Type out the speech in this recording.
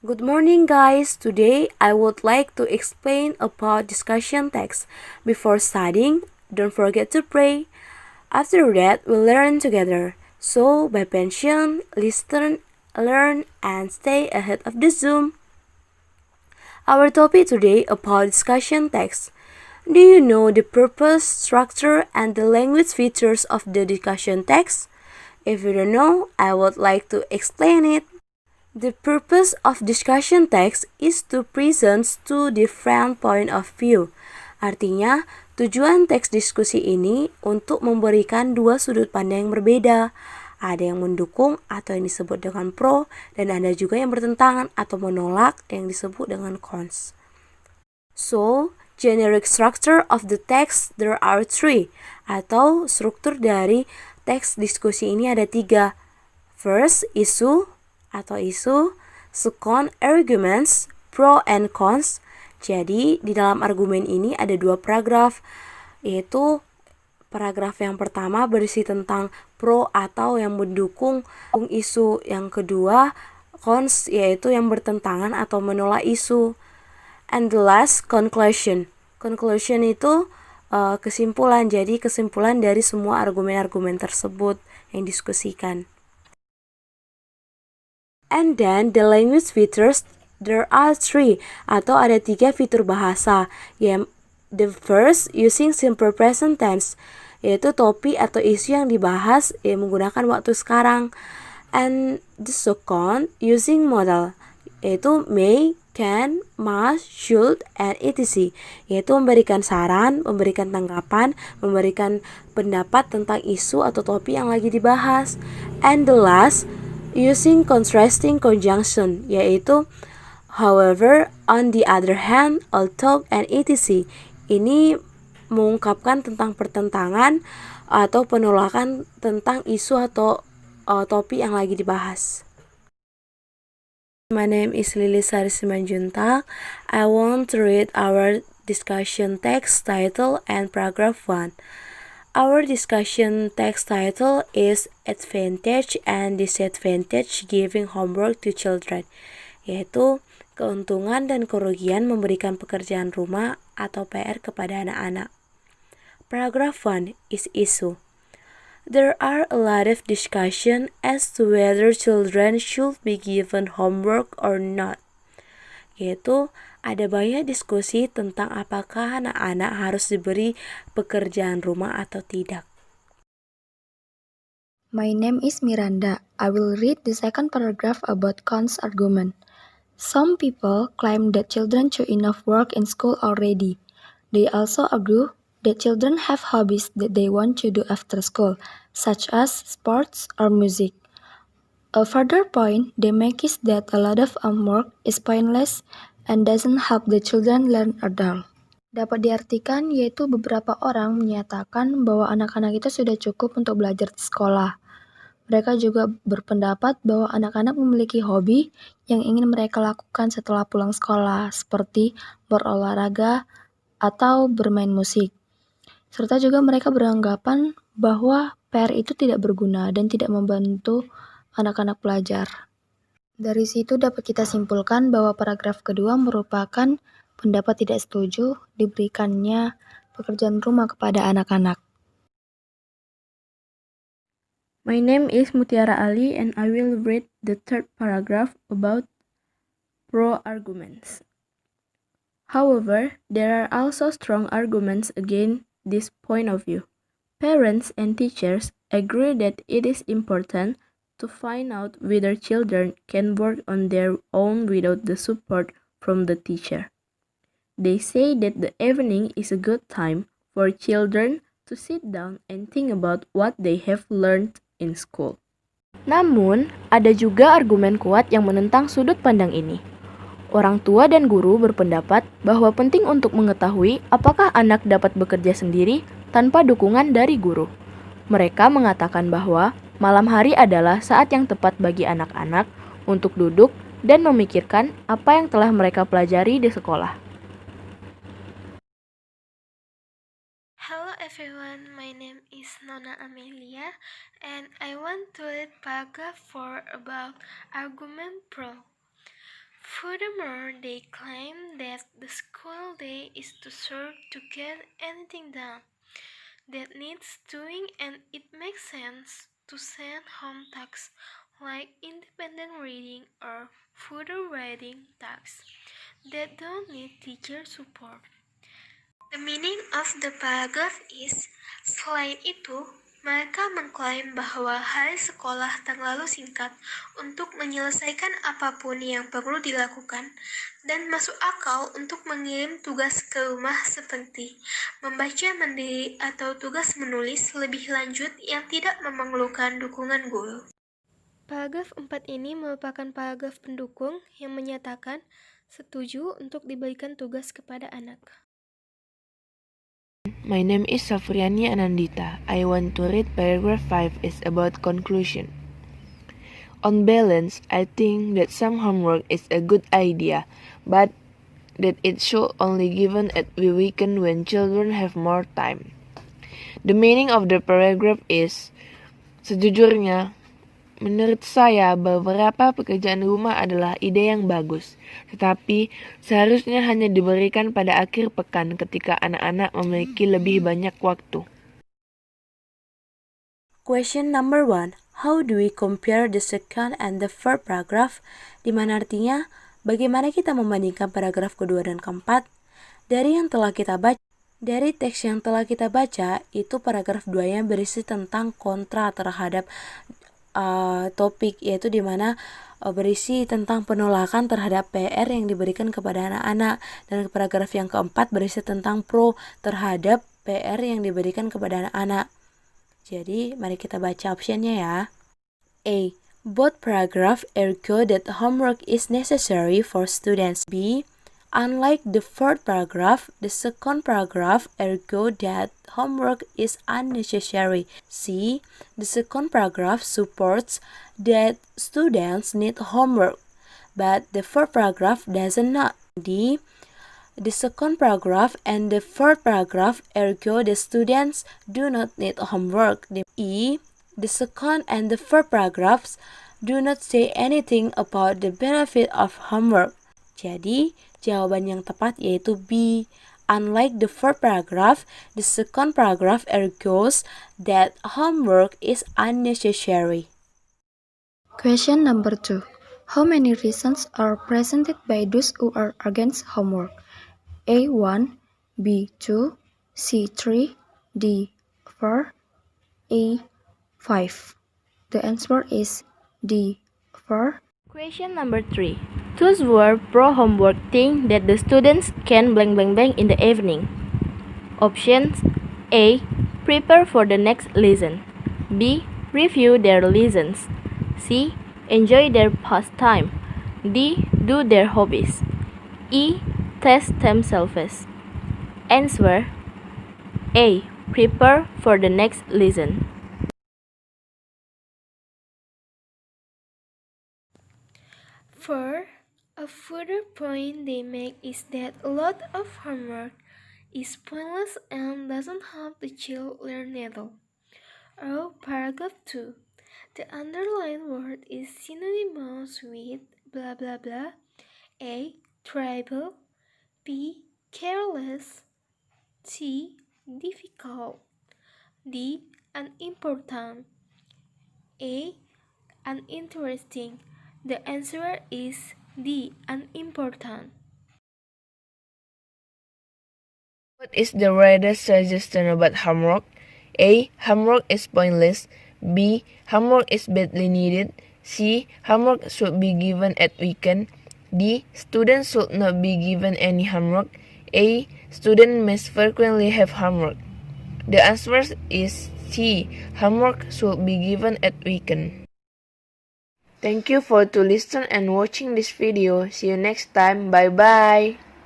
Good morning, guys. Today I would like to explain about discussion text. Before studying, don't forget to pray. After that, we'll learn together. So, by attention, listen, learn, and stay ahead of the Zoom. Our topic today about discussion text. Do you know the purpose, structure, and the language features of the discussion text? If you don't know, I would like to explain it. The purpose of discussion text is to present two different point of view. Artinya, tujuan teks diskusi ini untuk memberikan dua sudut pandang yang berbeda. Ada yang mendukung atau yang disebut dengan pro, dan ada juga yang bertentangan atau menolak yang disebut dengan cons. So, generic structure of the text there are three, atau struktur dari teks diskusi ini ada tiga. First, issue atau isu, second, arguments, pro and cons. Jadi, di dalam argumen ini ada dua paragraf, yaitu paragraf yang pertama berisi tentang pro atau yang mendukung isu, yang kedua cons yaitu yang bertentangan atau menolak isu. And the last, conclusion. Conclusion itu kesimpulan, jadi kesimpulan dari semua argumen-argumen tersebut yang diskusikan. And then the language features, there are three, atau ada tiga fitur bahasa. The first, using simple present tense, yaitu topik atau isu yang dibahas menggunakan waktu sekarang. And the second, using modal, yaitu may, can, must, should, and etc. Yaitu memberikan saran, memberikan tanggapan, memberikan pendapat tentang isu atau topik yang lagi dibahas. And the last, using contrasting conjunction, yaitu however, on the other hand, although, and etc. Ini mengungkapkan tentang pertentangan atau penolakan tentang isu atau topik yang lagi dibahas. My name is Lily Sari Simanjuntak. I want to read our discussion text title and paragraph 1. Our discussion text title is Advantage and Disadvantage Giving Homework to Children, yaitu keuntungan dan kerugian memberikan pekerjaan rumah atau PR kepada anak-anak. Paragraph 1 is issue. There are a lot of discussion as to whether children should be given homework or not, yaitu ada banyak diskusi tentang apakah anak-anak harus diberi pekerjaan rumah atau tidak. My name is Miranda. I will read the second paragraph about Kant's argument. Some people claim that children do enough work in school already. They also argue that children have hobbies that they want to do after school, such as sports or music. A further point they make is that a lot of homework is pointless and doesn't help the children learn at all. Dapat diartikan yaitu beberapa orang menyatakan bahwa anak-anak itu sudah cukup untuk belajar di sekolah. Mereka juga berpendapat bahwa anak-anak memiliki hobi yang ingin mereka lakukan setelah pulang sekolah, seperti berolahraga atau bermain musik. Serta juga mereka beranggapan bahwa PR itu tidak berguna dan tidak membantu anak-anak belajar. Dari situ dapat kita simpulkan bahwa paragraf kedua merupakan pendapat tidak setuju diberikannya pekerjaan rumah kepada anak-anak. My name is Mutiara Ali and I will read the third paragraph about pro-arguments. However, there are also strong arguments against this point of view. Parents and teachers agree that it is important to find out whether children can work on their own without the support from the teacher. They say that the evening is a good time for children to sit down and think about what they have learned in school. Namun, ada juga argumen kuat yang menentang sudut pandang ini. Orang tua dan guru berpendapat bahwa penting untuk mengetahui apakah anak dapat bekerja sendiri tanpa dukungan dari guru. Mereka mengatakan bahwa malam hari adalah saat yang tepat bagi anak-anak untuk duduk dan memikirkan apa yang telah mereka pelajari di sekolah. Hello everyone, my name is Nona Amelia and I want to read paragraph 4 about argument pro. Furthermore, they claim that the school day is too short to get anything done that needs doing, and it makes sense to send home tasks like independent reading or further reading tasks that don't need teacher support. The meaning of the paragraph is, selain itu, mereka mengklaim bahwa hari sekolah terlalu singkat untuk menyelesaikan apapun yang perlu dilakukan dan masuk akal untuk mengirim tugas ke rumah seperti membaca mandiri atau tugas menulis lebih lanjut yang tidak memerlukan dukungan guru. Paragraf 4 ini merupakan paragraf pendukung yang menyatakan setuju untuk diberikan tugas kepada anak. My name is Safriani Anandita. I want to read paragraph 5 is about conclusion. On balance, I think that some homework is a good idea, but that it should only given at the weekend when children have more time. The meaning of the paragraph is, sejujurnya, menurut saya beberapa pekerjaan rumah adalah ide yang bagus, tetapi seharusnya hanya diberikan pada akhir pekan ketika anak-anak memiliki lebih banyak waktu. Question number 1. How do we compare the second and the third paragraph? Di mana artinya, bagaimana kita membandingkan paragraf kedua dan keempat? Dari teks yang telah kita baca, itu paragraf 2 yang berisi tentang kontra terhadap topik, yaitu dimana berisi tentang penolakan terhadap PR yang diberikan kepada anak-anak, dan paragraf yang keempat berisi tentang pro terhadap PR yang diberikan kepada anak-anak. Jadi mari kita baca optionnya ya. A. Both paragraph argue that homework is necessary for students. B. Unlike the third paragraph, the second paragraph argues that homework is unnecessary. C. The second paragraph supports that students need homework, but the third paragraph does not. D. The second paragraph and the third paragraph argue that students do not need homework. E. The second and the third paragraphs do not say anything about the benefit of homework. Jadi, jawaban yang tepat yaitu B. Unlike the first paragraph, the second paragraph argues that homework is unnecessary. Question number 2. How many reasons are presented by those who are against homework? A1, B2, C3, D4, A5. The answer is D4. Question number 3. Those who are pro-homework think that the students can blank blank blank in the evening. Options: A. Prepare for the next lesson. B. Review their lessons. C. Enjoy their pastime. D. Do their hobbies. E. Test themselves. Answer: A. Prepare for the next lesson. A further point they make is that a lot of homework is pointless and doesn't help the child learn at all. Or paragraph 2. The underlined word is synonymous with blah blah blah. A. Trivial. B. Careless. C. Difficult. D. Unimportant. A. Uninteresting. The answer is D. Unimportant. What is the reader's suggestion about homework? A. Homework is pointless. B. Homework is badly needed. C. Homework should be given at weekend. D. Students should not be given any homework. A. Students must frequently have homework. The answer is C. Homework should be given at weekend. Thank you for to listen and watching this video. See you next time. Bye bye.